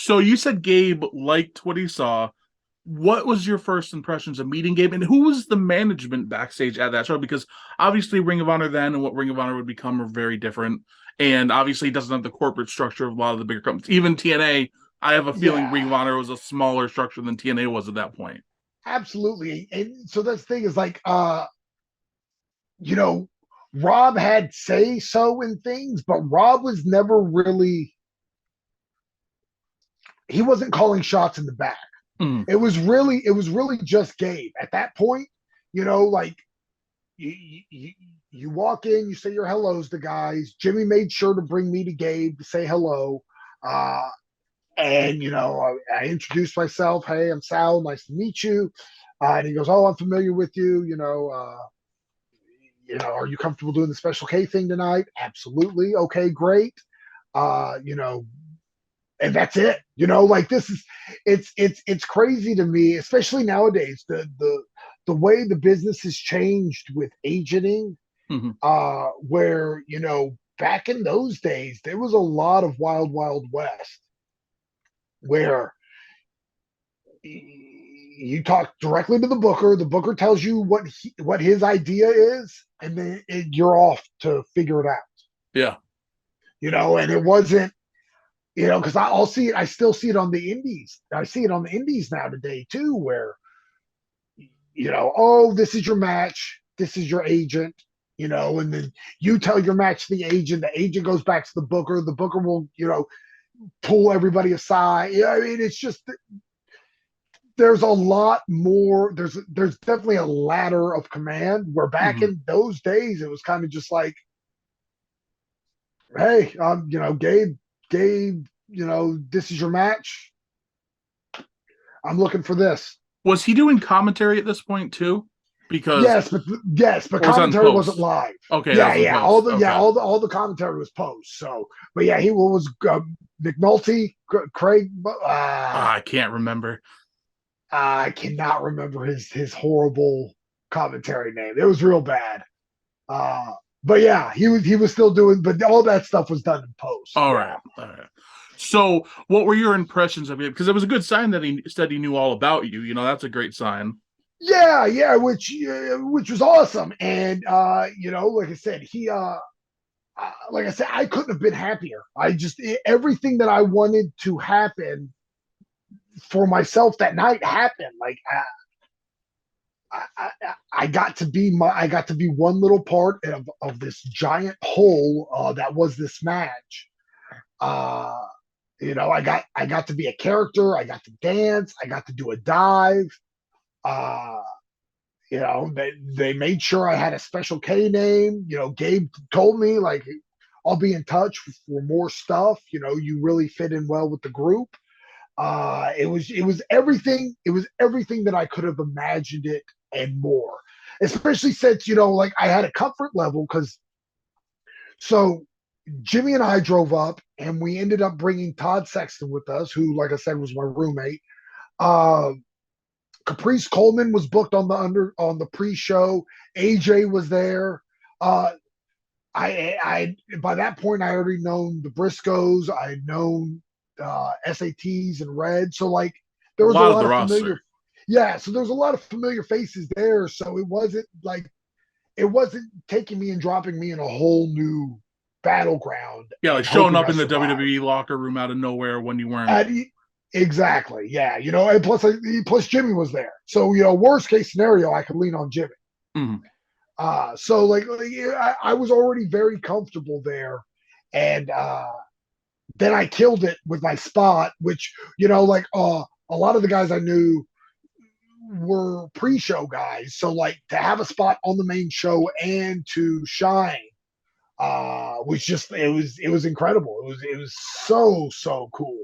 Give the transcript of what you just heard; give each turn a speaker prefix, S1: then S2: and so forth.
S1: So you said Gabe liked what he saw. What was your first impressions of meeting Gabe, and who was the management backstage at that show? Because obviously Ring of Honor then and what Ring of Honor would become are very different, and obviously it doesn't have the corporate structure of a lot of the bigger companies. Even TNA, I have a feeling
S2: Yeah,
S1: Ring of Honor was a smaller structure than TNA was at that point.
S2: absolutely. And so that's the thing is like, you know, Rob had say so in things, but Rob was never really, he wasn't calling shots in the back.
S1: Mm,
S2: It was really just Gabe at that point. Like you, you walk in, you say your hellos to guys. Jimmy made sure to bring me to Gabe to say hello. Uh, and I introduced myself. Hey, I'm Sal. Nice to meet you. And he goes, "Oh, I'm familiar with you. Are you comfortable doing the Special K thing tonight? Absolutely. Okay, great. Uh, you know, and that's it. Like this is it's crazy to me, especially nowadays, the way the business has changed with agenting,
S1: mhm.
S2: where back in those days there was a lot of wild west where you talk directly to the booker tells you what his idea is, and then you're off to figure it out.
S1: Yeah,
S2: And it wasn't, because I'll see it. I still see it on the indies. I see it on the indies now today too, where oh, this is your match, this is your agent, and then you tell your match to the agent goes back to the booker will pull everybody aside. Yeah, I mean, it's just there's a lot more. There's definitely a ladder of command. Where back
S1: mhm.
S2: in those days, it was kind of just like, hey, Gabe, this is your match. I'm looking for this.
S1: Was he doing commentary at this point too? Because
S2: Yes, but
S1: or was that in
S2: commentary wasn't
S1: post?
S2: live.
S1: Okay, that
S2: Yeah,
S1: was in
S2: yeah, all
S1: post.
S2: the yeah,
S1: Okay.
S2: all the commentary was post. So, but yeah, he was McNulty, Craig.
S1: I can't remember.
S2: I cannot remember his horrible commentary name. It was real bad. Uh, but yeah, he was still doing, but all that stuff was done in post.
S1: All
S2: Yeah.
S1: right. All right. So, what were your impressions of it? Because it was a good sign that he said he knew all about you. That's a great sign.
S2: Yeah, which was awesome. And like I said, like I said, I couldn't have been happier. Everything that I wanted to happen for myself that night happened. Like I got to be one little part of this giant whole that was this match. Uh, I got to be a character. I got to dance. I got to do a dive. Uh, they made sure I had a Special K name. Gabe told me like I'll be in touch for more stuff. You really fit in well with the group. It was everything. It was everything that I could have imagined it and more. Especially since like I had a comfort level because so Jimmy and I drove up and we ended up bringing Todd Sexton with us, who, like I said, was my roommate. Uh, Caprice Coleman was booked on the pre-show. AJ was there. Uh, I by that point I already known the Briscoes. I had known SATs and Red. So like
S1: A
S2: there was a
S1: lot of
S2: lot
S1: the
S2: of familiar.
S1: roster.
S2: Yeah, so there was a lot of familiar faces there. So it wasn't taking me and dropping me in a whole new battleground
S1: Yeah, like
S2: and
S1: showing
S2: hoping
S1: up
S2: I
S1: in the
S2: survive.
S1: WWE locker room out of nowhere when you weren't.
S2: And exactly, yeah, and plus Jimmy was there, so worst case scenario, I could lean on Jimmy.
S1: Mhm.
S2: So I was already very comfortable there, and then I killed it with my spot, which a lot of the guys I knew were pre-show guys, so like to have a spot on the main show and to shine was just it was incredible. It was so cool.